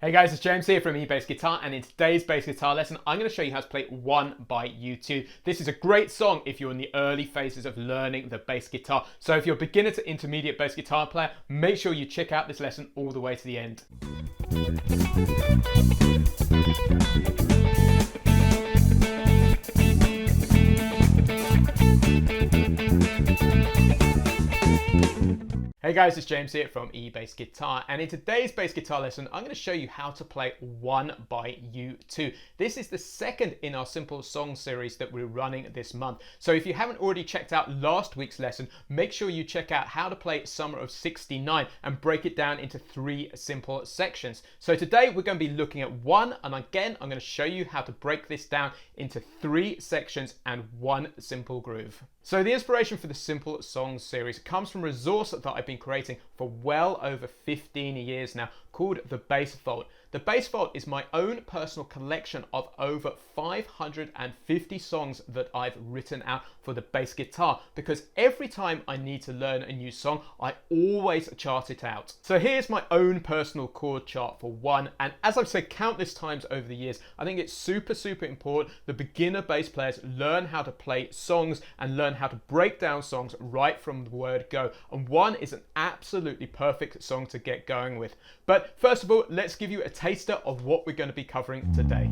Hey guys, it's James here from eBassGuitar, and in today's bass guitar lesson, I'm going to show you how to play One by U2. This is a great song if you're in the early phases of learning the bass guitar. So if you're a beginner to intermediate bass guitar player, make sure you check out this lesson all the way to the end. Hey guys, it's James here from eBassGuitar, and in today's bass guitar lesson, I'm going to show you how to play One by U2. This is the second in our simple song series that we're running this month. So if you haven't already checked out last week's lesson, make sure you check out how to play Summer of '69 and break it down into 3 simple sections. So today we're going to be looking at one, and again, I'm going to show you how to break this down into 3 sections and 1 simple groove. So the inspiration for the Simple Songs series comes from a resource that I've been creating for well over 15 years now, called the Bass Vault. The Bass Vault is my own personal collection of over 550 songs that I've written out for the bass guitar, because every time I need to learn a new song, I always chart it out. So here's my own personal chord chart for one, and as I've said countless times over the years, I think it's super important that beginner bass players learn how to play songs and learn how to break down songs right from the word go, and one is an absolutely perfect song to get going with. But first of all, let's give you a taster of what we're going to be covering today.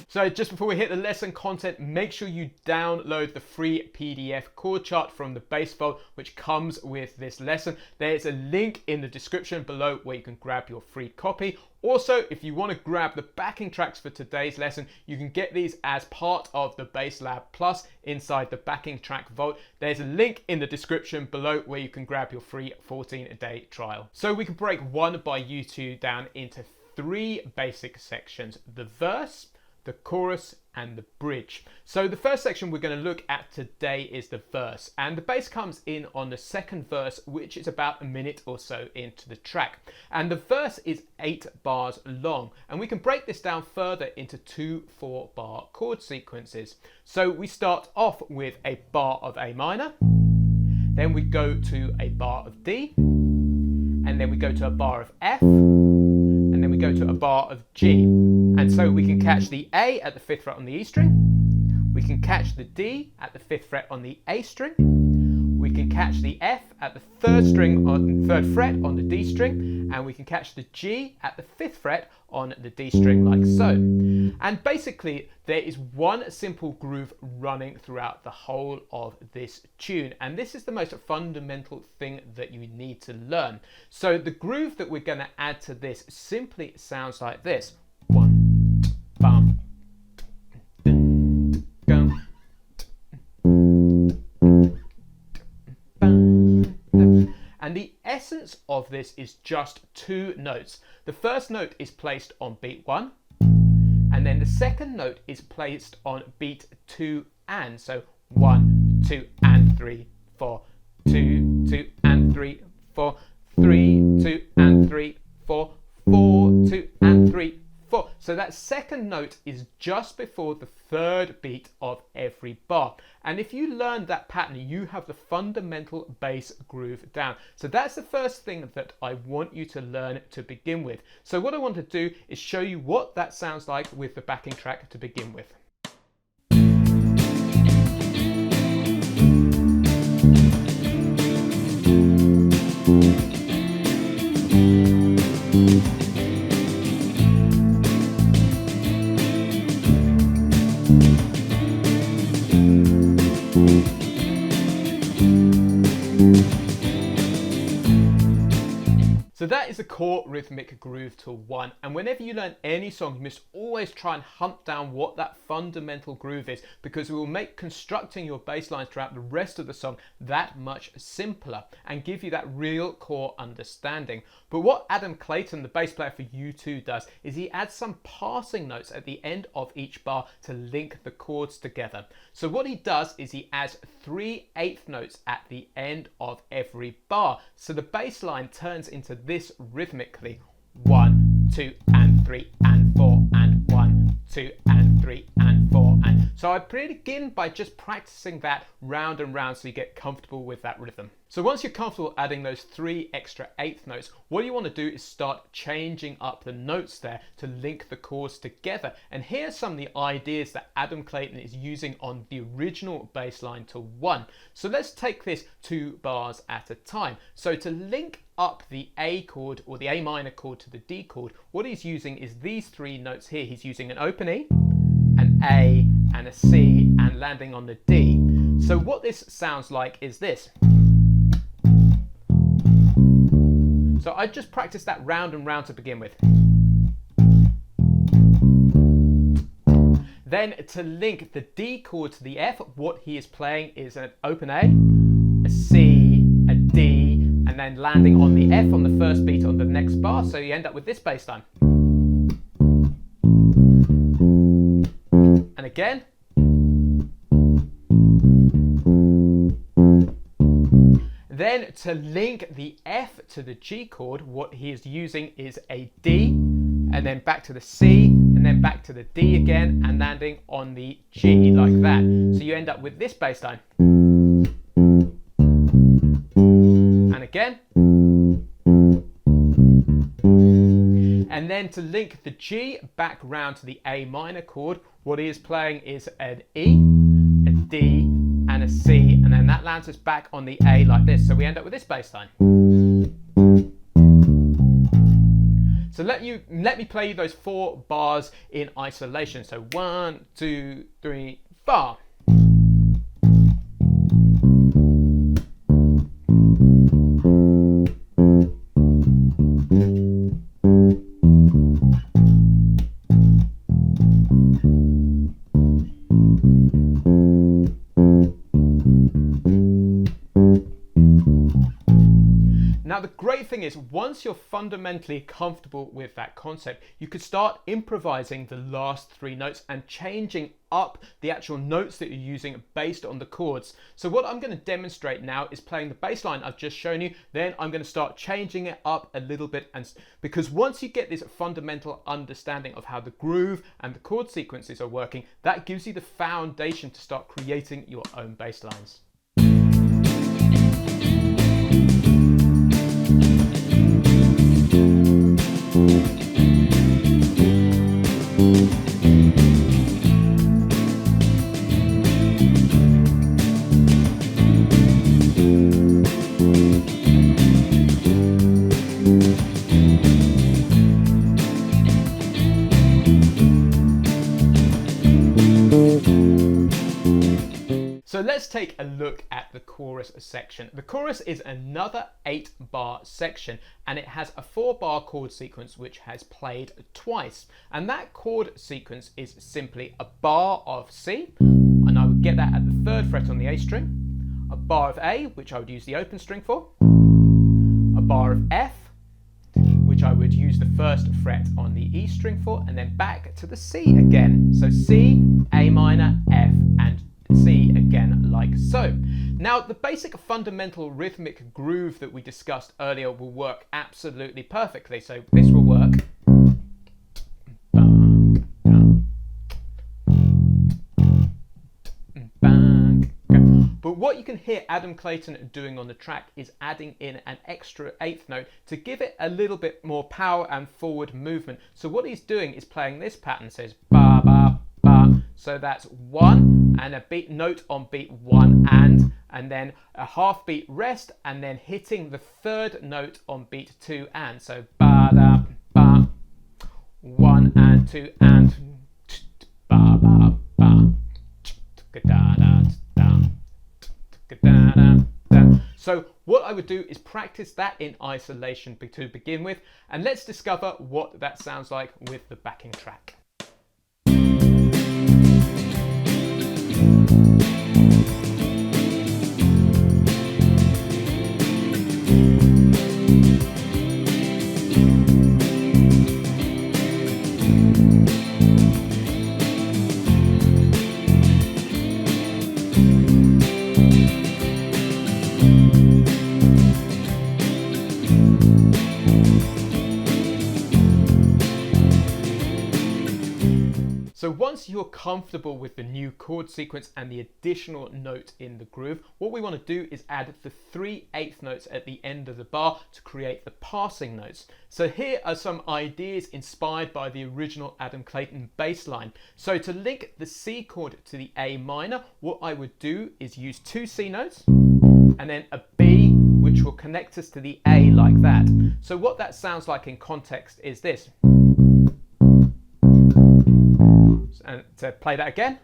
So just before we hit the lesson content, make sure you download the free PDF chord chart from the Bass Vault, which comes with this lesson. There's a link in the description below where you can grab your free copy. Also, if you want to grab the backing tracks for today's lesson, you can get these as part of the Bass Lab Plus inside the backing track vault. There's a link in the description below where you can grab your free 14-day trial. So we can break One by U2 down into 3 basic sections: the verse, the chorus, and the bridge. So the first section we're going to look at today is the verse, and the bass comes in on the second verse, which is about a minute or so into the track, and the verse is 8 bars long, and we can break this down further into 2 4-bar chord sequences. So we start off with a bar of A minor, then we go to a bar of D, and then we go to a bar of F, and then we go to a bar of G. And so we can catch the A at the 5th fret on the E string, we can catch the D at the 5th fret on the A string, we can catch the F at the 3rd fret on the D string, and we can catch the G at the 5th fret on the D string, like so. And basically there is one simple groove running throughout the whole of this tune, and this is the most fundamental thing that you need to learn. So the groove that we're going to add to this simply sounds like this. Bum. And the essence of this is just 2 notes. The first note is placed on beat 1, and then the second note is placed on beat 2 and. So 1, 2 and 3, 4, 2, 2 and 3, 4, 3, 2 and 3, 4, 4, 2 and 3, 4. So that second note is just before the 3rd beat of every bar. And if you learn that pattern, you have the fundamental bass groove down. So that's the first thing that I want you to learn to begin with. So what I want to do is show you what that sounds like with the backing track to begin with. So that is the core rhythmic groove to 1. And whenever you learn any song, you must always try and hunt down what that fundamental groove is, because it will make constructing your bass lines throughout the rest of the song that much simpler and give you that real core understanding. But what Adam Clayton, the bass player for U2, does is he adds some passing notes at the end of each bar to link the chords together. So what he does is he adds 3/8 notes at the end of every bar. So the bass line turns into this rhythmically: 1, 2, and 3, and 4, and 1, 2, and 3, and 4, and so I begin by just practicing that round and round so you get comfortable with that rhythm. So once you're comfortable adding those 3 extra 1/8 notes, what you want to do is start changing up the notes there to link the chords together. And here's some of the ideas that Adam Clayton is using on the original bass line to 1. So let's take this 2 bars at a time. So to link up the A chord or the A minor chord to the D chord, what he's using is these 3 notes here. He's using an open E, an A, and a C, and landing on the D. So what this sounds like is this. So I just practiced that round and round to begin with. Then to link the D chord to the F, what he is playing is an open A, a C, a D, and then landing on the F on the first beat on the next bar. So you end up with this bass line. And again. Then to link the F to the G chord, what he is using is a D, and then back to the C, and then back to the D again, and landing on the G like that. So you end up with this bass line. And again. And then to link the G back round to the A minor chord, what he is playing is an E, a D, and a C, and then that lands us back on the A like this. So we end up with this bass line. So let me play you those 4 bars in isolation. So 1, 2, 3, 4. Now the great thing is, once you're fundamentally comfortable with that concept, you could start improvising the last 3 notes and changing up the actual notes that you're using based on the chords. So what I'm going to demonstrate now is playing the bass line I've just shown you, then I'm going to start changing it up a little bit, and because once you get this fundamental understanding of how the groove and the chord sequences are working, that gives you the foundation to start creating your own bass lines. So let's take a look at the chorus section. The chorus is another 8-bar section, and it has a 4-bar chord sequence which has played twice. And that chord sequence is simply a bar of C, and I would get that at the 3rd fret on the A string, a bar of A, which I would use the open string for, a bar of F, which I would use the 1st fret on the E string for, and then back to the C again. So C, A minor, F, and C again, like so. Now the basic fundamental rhythmic groove that we discussed earlier will work absolutely perfectly. So this will work. But what you can hear Adam Clayton doing on the track is adding in an extra 8th note to give it a little bit more power and forward movement. So what he's doing is playing this pattern, says ba ba ba. So that's 1 and a beat note on beat 1 and then a half beat rest, and then hitting the 3rd note on beat 2 and. So ba da ba, 1 and 2 and ba ba ba da da da. So what I would do is practice that in isolation to begin with, and let's discover what that sounds like with the backing track. So once you're comfortable with the new chord sequence and the additional note in the groove, what we want to do is add the 3/8 notes at the end of the bar to create the passing notes. So here are some ideas inspired by the original Adam Clayton bass line. So to link the C chord to the A minor, what I would do is use 2 C notes and then a B, which will connect us to the A like that. So what that sounds like in context is this. And to play that again.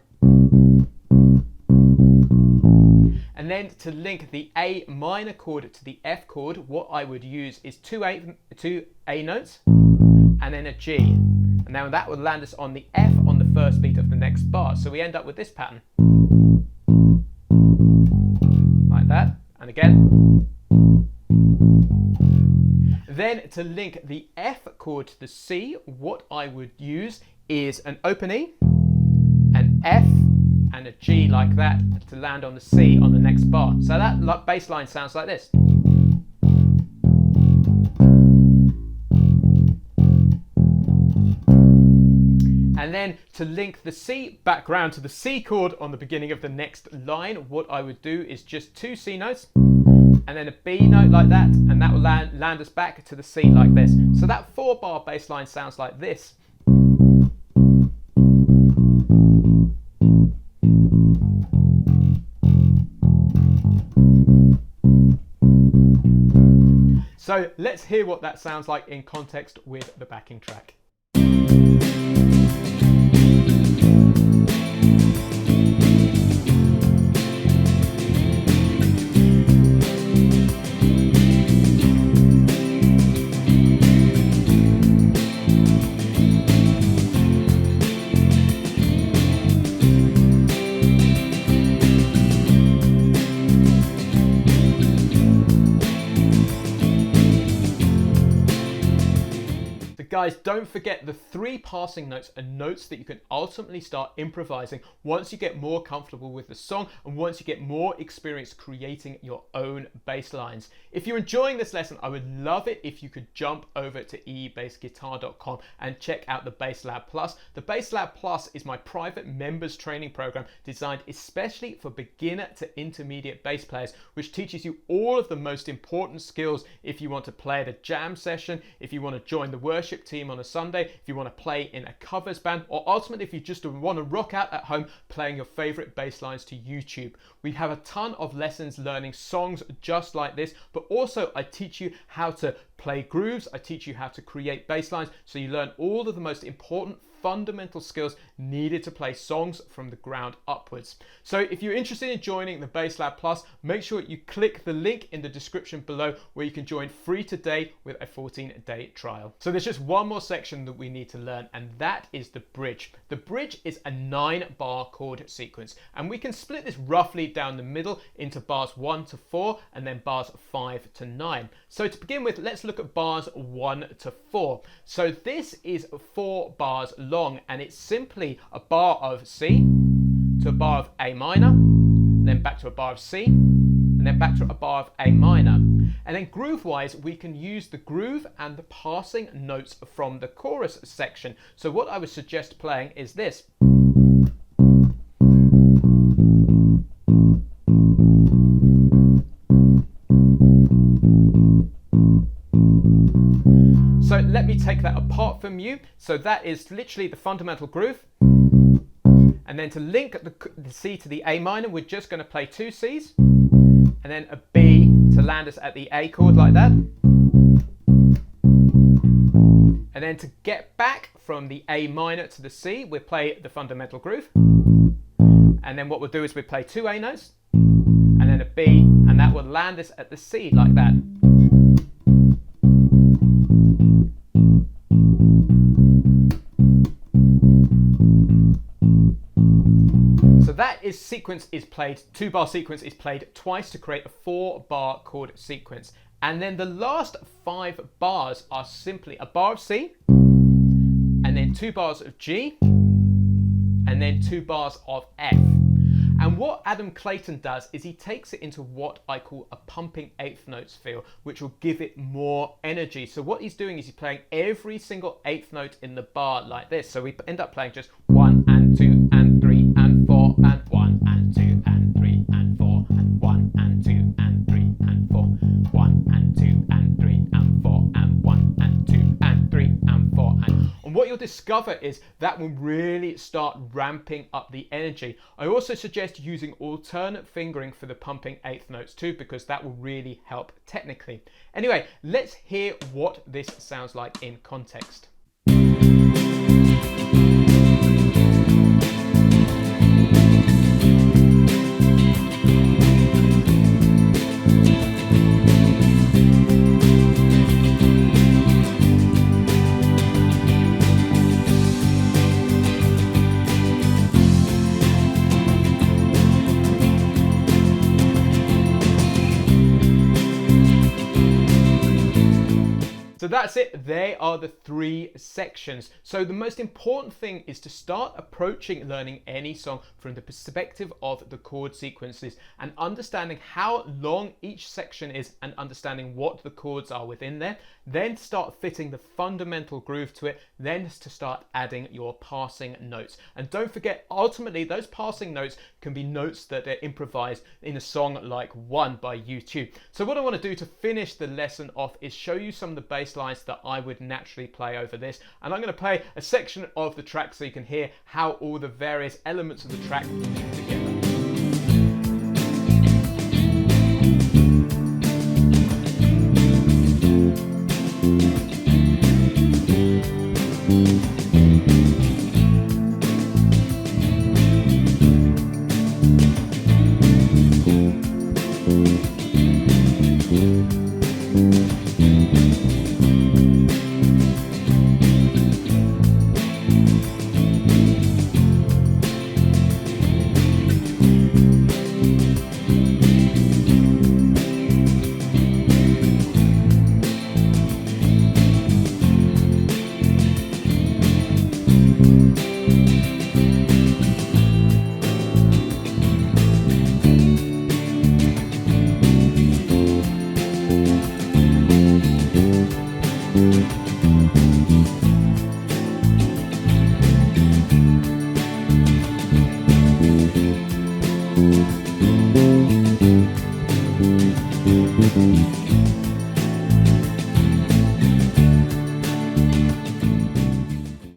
And then to link the A minor chord to the F chord, what I would use is two A notes and then a G. And now that would land us on the F on the first beat of the next bar. So we end up with this pattern. Like that. And again. Then to link the F chord to the C, what I would use is an open E, an F, and a G like that to land on the C on the next bar. So that bass line sounds like this. And then to link the C back round to the C chord on the beginning of the next line, what I would do is just 2 C notes and then a B note like that, and that will land us back to the C like this. So that 4-bar bass line sounds like this. So let's hear what that sounds like in context with the backing track. Guys, don't forget the 3 passing notes are notes that you can ultimately start improvising once you get more comfortable with the song and once you get more experience creating your own bass lines. If you're enjoying this lesson, I would love it if you could jump over to eBassGuitar.com and check out the Bass Lab Plus. The Bass Lab Plus is my private members training program designed especially for beginner to intermediate bass players, which teaches you all of the most important skills if you want to play at a jam session, if you want to join the worship team on a Sunday, if you want to play in a covers band, or ultimately if you just want to rock out at home playing your favorite bass lines to YouTube. We have a ton of lessons learning songs just like this, but also I teach you how to play grooves, I teach you how to create bass lines, so you learn all of the most important fundamental skills needed to play songs from the ground upwards. So if you're interested in joining the Bass Lab Plus, make sure you click the link in the description below where you can join free today with a 14-day trial. So there's just one more section that we need to learn, and that is the bridge. The bridge is a 9-bar chord sequence, and we can split this roughly down the middle into bars 1 to 4 and then bars 5 to 9. So to begin with, let's look at bars 1 to 4. So this is 4 bars long, and it's simply a bar of C to a bar of A minor, then back to a bar of C, and then back to a bar of A minor. And then groove wise, we can use the groove and the passing notes from the chorus section. So what I would suggest playing is this. So let me take that apart from you. So that is literally the fundamental groove. And then to link the C to the A minor, we're just going to play 2 Cs and then a B to land us at the A chord like that. And then to get back from the A minor to the C, we play the fundamental groove. And then what we'll do is we play 2 A notes and then a B and and that will land us at the C like that. So that is sequence is played, 2-bar sequence is played twice to create a 4-bar chord sequence. And then the last 5 bars are simply a bar of C, and then 2 bars of G, and then 2 bars of F. And what Adam Clayton does is he takes it into what I call a pumping eighth notes feel, which will give it more energy. So what he's doing is he's playing every single eighth note in the bar like this. So we end up playing just 1 and 2 and 3 and 4 and 1 and 2 and 3 and 4 and 1 and 2 and 3 and 4, 1 and 2 and 3 and 4 and 1 and 2 and 3 and 4. And what you'll discover is that will really start ramping up the energy. I also suggest using alternate fingering for the pumping eighth notes too, because that will really help technically. Anyway, let's hear what this sounds like in context. So that's it, they are the 3 sections. So the most important thing is to start approaching learning any song from the perspective of the chord sequences and understanding how long each section is and understanding what the chords are within there. Then start fitting the fundamental groove to it, then to start adding your passing notes. And don't forget, ultimately those passing notes can be notes that are improvised in a song like One by U2. So what I want to do to finish the lesson off is show you some of the bass lines that I would naturally play over this, and I'm going to play a section of the track so you can hear how all the various elements of the track link together.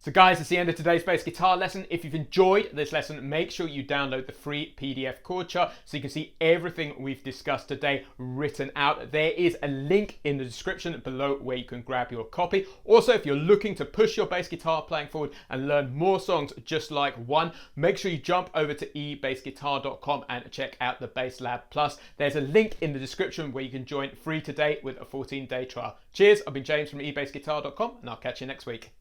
So guys, that's the end of today's bass guitar lesson. If you've enjoyed this lesson, make sure you download the free PDF chord chart so you can see everything we've discussed today written out. There is a link in the description below where you can grab your copy. Also, if you're looking to push your bass guitar playing forward and learn more songs just like One, make sure you jump over to eBassGuitar.com and check out the Bass Lab Plus. There's a link in the description where you can join free today with a 14-day trial. Cheers, I've been James from eBassGuitar.com and I'll catch you next week.